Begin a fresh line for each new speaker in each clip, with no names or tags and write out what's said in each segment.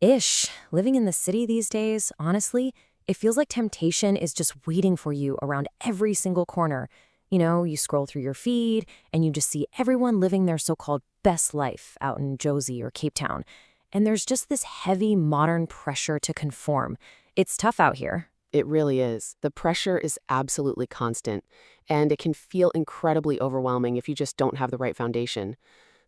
Ish. Living in the city these days, honestly, it feels like temptation is just waiting for you around every single corner. You scroll through your feed and you just see everyone living their so-called best life out in Josie or Cape Town. And there's just this heavy modern pressure to conform. It's tough out here.
It really is. The pressure is absolutely constant, and it can feel incredibly overwhelming if you just don't have the right foundation.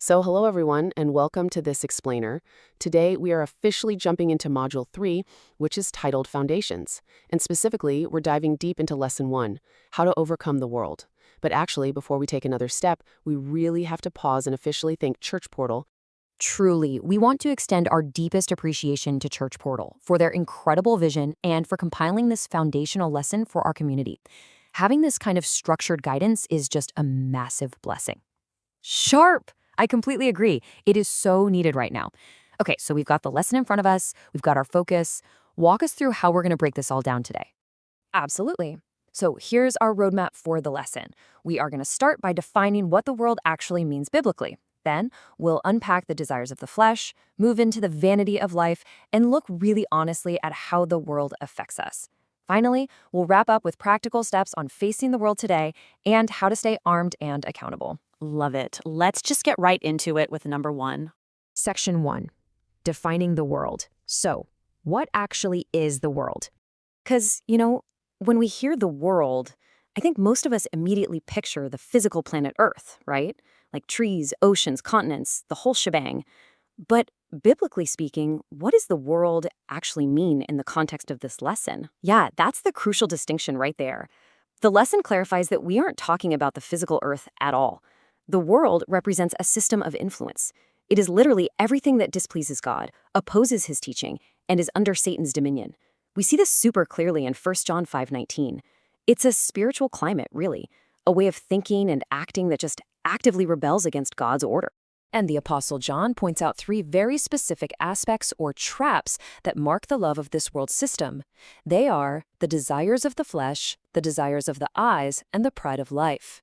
So, hello everyone, and welcome to this explainer. Today, we are officially jumping into Module 3, which is titled Foundations. And specifically, we're diving deep into Lesson 1, How to Overcome the World. But actually, before we take another step, we really have to pause and officially thank Church Portal.
Truly, we want to extend our deepest appreciation to Church Portal for their incredible vision and for compiling this foundational lesson for our community. Having this kind of structured guidance is just a massive blessing. Sharp! I completely agree. It is so needed right now. Okay, so we've got the lesson in front of us. We've got our focus. Walk us through how we're going to break this all down today. Absolutely. So here's our roadmap for the lesson. We are going to start by defining what the world actually means biblically. Then we'll unpack the desires of the flesh, move into the vanity of life, and look really honestly at how the world affects us. Finally, we'll wrap up with practical steps on facing the world today and how to stay armed and accountable.
Love it. Let's just get right into it with number 1.
Section 1. Defining the world. So, what actually is the world? Because, when we hear the world, I think most of us immediately picture the physical planet Earth, right? Like trees, oceans, continents, the whole shebang. But biblically speaking, what does the world actually mean in the context of this lesson? Yeah, that's the crucial distinction right there. The lesson clarifies that we aren't talking about the physical Earth at all. The world represents a system of influence. It is literally everything that displeases God, opposes his teaching, and is under Satan's dominion. We see this super clearly in 1 John 5:19. It's a spiritual climate, really, a way of thinking and acting that just actively rebels against God's order. And the Apostle John points out 3 very specific aspects or traps that mark the love of this world system. They are the desires of the flesh, the desires of the eyes, and the pride of life.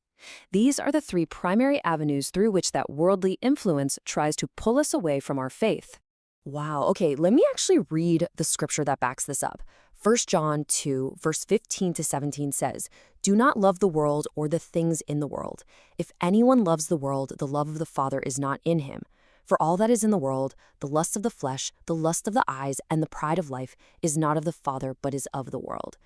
These are the 3 primary avenues through which that worldly influence tries to pull us away from our faith. Wow, okay, let me actually read the scripture that backs this up. 1 John 2, verse 15 to 17 says, "Do not love the world or the things in the world. If anyone loves the world, the love of the Father is not in him. For all that is in the world, the lust of the flesh, the lust of the eyes, and the pride of life, is not of the Father, but is of the world."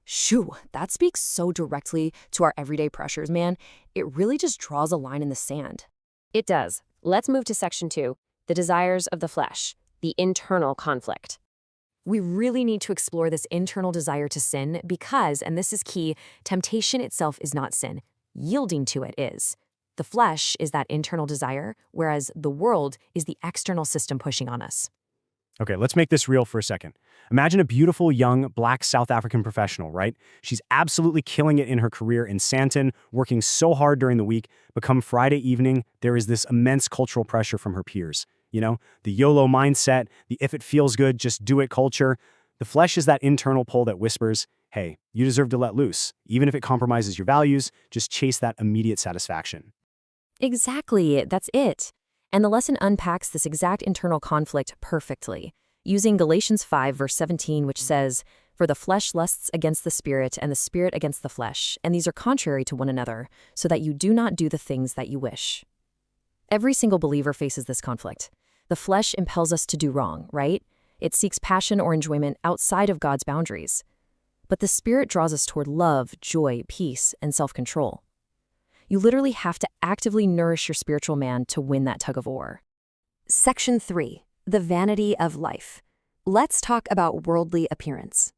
Shoo, that speaks so directly to our everyday pressures, man. It really just draws a line in the sand. It does. Let's move to section 2, the desires of the flesh, the internal conflict. We really need to explore this internal desire to sin because, and this is key, temptation itself is not sin. Yielding to it is. The flesh is that internal desire, whereas the world is the external system pushing on us.
Okay, let's make this real for a second. Imagine a beautiful, young, black South African professional, right? She's absolutely killing it in her career in Sandton, working so hard during the week, but come Friday evening, there is this immense cultural pressure from her peers. The YOLO mindset, the if it feels good, just do it culture. The flesh is that internal pull that whispers, hey, you deserve to let loose. Even if it compromises your values, just chase that immediate satisfaction.
Exactly, that's it. And the lesson unpacks this exact internal conflict perfectly, using Galatians 5, verse 17, which says, "For the flesh lusts against the spirit, and the spirit against the flesh, and these are contrary to one another, so that you do not do the things that you wish." Every single believer faces this conflict. The flesh impels us to do wrong, right? It seeks passion or enjoyment outside of God's boundaries. But the Spirit draws us toward love, joy, peace, and self-control. You literally have to actively nourish your spiritual man to win that tug of war. Section 3. The vanity of life. Let's talk about worldly appearance.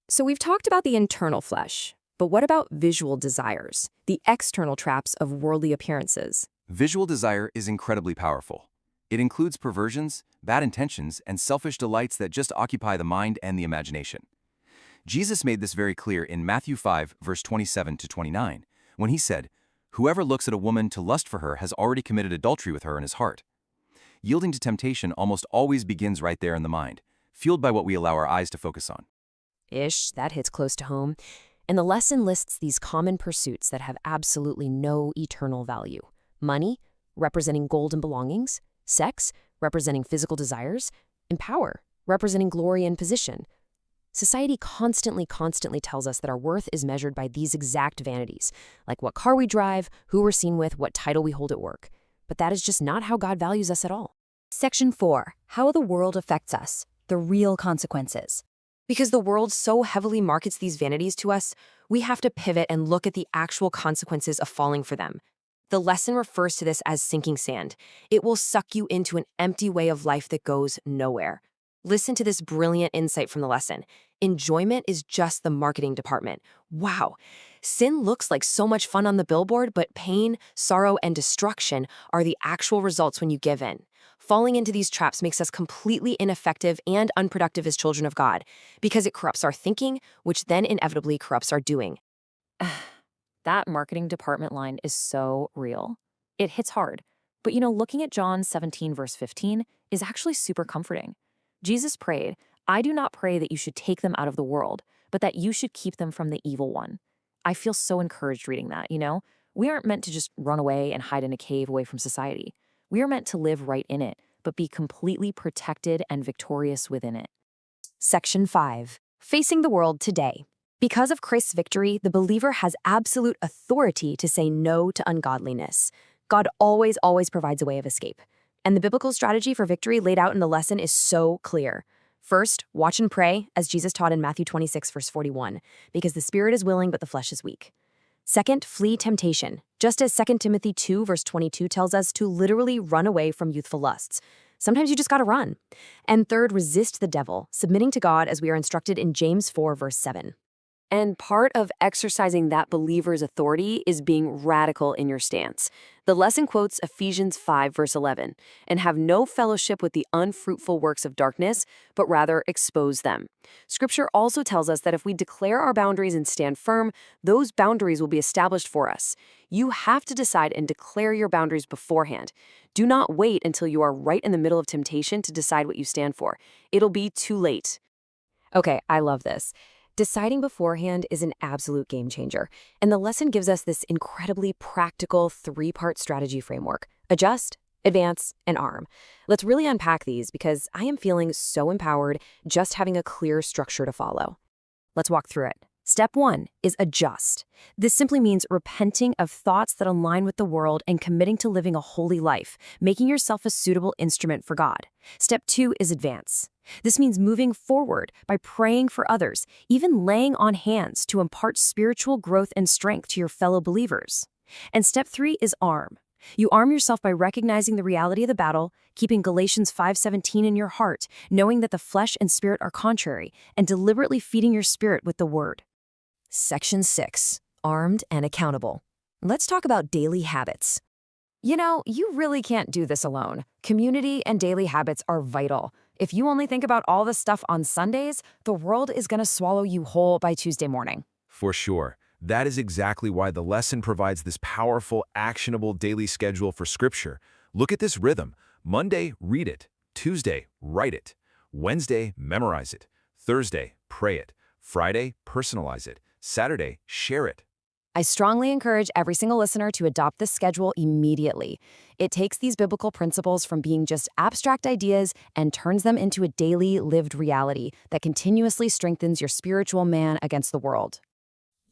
So we've talked about the internal flesh, but what about visual desires, the external traps of worldly appearances?
Visual desire is incredibly powerful. It includes perversions, bad intentions, and selfish delights that just occupy the mind and the imagination. Jesus made this very clear in Matthew 5, verse 27 to 29, when he said, "Whoever looks at a woman to lust for her has already committed adultery with her in his heart." Yielding to temptation almost always begins right there in the mind, fueled by what we allow our eyes to focus on.
That hits close to home. And the lesson lists these common pursuits that have absolutely no eternal value. Money, representing gold and belongings. Sex, representing physical desires. And power, representing glory and position. Society constantly tells us that our worth is measured by these exact vanities, like what car we drive, who we're seen with, what title we hold at work. But that is just not how God values us at all.
Section 4. How the world affects us. The real consequences.
Because the world so heavily markets these vanities to us, we have to pivot and look at the actual consequences of falling for them. The lesson refers to this as sinking sand. It will suck you into an empty way of life that goes nowhere. Listen to this brilliant insight from the lesson. Enjoyment is just the marketing department. Wow. Sin looks like so much fun on the billboard, but pain, sorrow, and destruction are the actual results when you give in. Falling into these traps makes us completely ineffective and unproductive as children of God, because it corrupts our thinking, which then inevitably corrupts our doing.
That marketing department line is so real. It hits hard. But looking at John 17 verse 15 is actually super comforting. Jesus prayed, "I do not pray that you should take them out of the world, but that you should keep them from the evil one." I feel so encouraged reading that, We aren't meant to just run away and hide in a cave away from society. We are meant to live right in it, but be completely protected and victorious within it.
Section 5. Facing the world today. Because of Christ's victory, the believer has absolute authority to say no to ungodliness. God always provides a way of escape. And the biblical strategy for victory laid out in the lesson is so clear. First, watch and pray, as Jesus taught in Matthew 26, verse 41, because the spirit is willing, but the flesh is weak. Second, flee temptation, just as 2 Timothy 2, verse 22 tells us to literally run away from youthful lusts. Sometimes you just gotta run. And third, resist the devil, submitting to God as we are instructed in James 4, verse 7.
And part of exercising that believer's authority is being radical in your stance. The lesson quotes Ephesians 5, verse 11, and have no fellowship with the unfruitful works of darkness, but rather expose them. Scripture also tells us that if we declare our boundaries and stand firm, those boundaries will be established for us. You have to decide and declare your boundaries beforehand. Do not wait until you are right in the middle of temptation to decide what you stand for. It'll be too late. Okay, I love this. Deciding beforehand is an absolute game changer, and the lesson gives us this incredibly practical 3-part strategy framework: adjust, advance, and arm. Let's really unpack these because I am feeling so empowered just having a clear structure to follow. Let's walk through it. Step 1 is adjust. This simply means repenting of thoughts that align with the world and committing to living a holy life, making yourself a suitable instrument for God. Step 2 is advance. This means moving forward by praying for others, even laying on hands to impart spiritual growth and strength to your fellow believers. And step 3 is arm. You arm yourself by recognizing the reality of the battle, keeping Galatians 5:17 in your heart, knowing that the flesh and spirit are contrary, and deliberately feeding your spirit with the word. Section 6. Armed and accountable. Let's talk about daily habits. You really can't do this alone. Community and daily habits are vital. If you only think about all the stuff on Sundays, the world is going to swallow you whole by Tuesday morning.
For sure. That is exactly why the lesson provides this powerful, actionable daily schedule for Scripture. Look at this rhythm. Monday, read it. Tuesday, write it. Wednesday, memorize it. Thursday, pray it. Friday, personalize it. Saturday, share it.
I strongly encourage every single listener to adopt this schedule immediately. It takes these biblical principles from being just abstract ideas and turns them into a daily, lived reality that continuously strengthens your spiritual man against the world.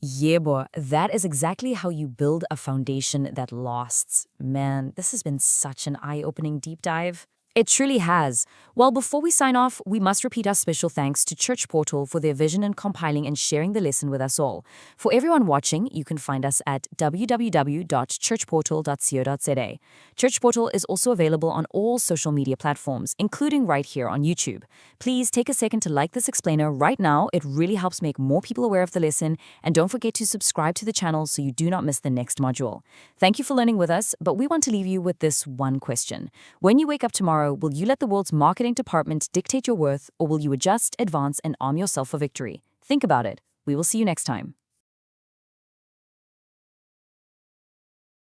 Yeah, boy, that is exactly how you build a foundation that lasts. Man, this has been such an eye-opening deep dive. It truly has. Well, before we sign off, we must repeat our special thanks to Church Portal for their vision in compiling and sharing the lesson with us all. For everyone watching, you can find us at www.churchportal.co.za. Church Portal is also available on all social media platforms, including right here on YouTube. Please take a second to like this explainer right now. It really helps make more people aware of the lesson. And don't forget to subscribe to the channel so you do not miss the next module. Thank you for learning with us, but we want to leave you with this one question. When you wake up tomorrow, will you let the world's marketing department dictate your worth, or will you adjust, advance, and arm yourself for victory? Think about it. We will see you next time.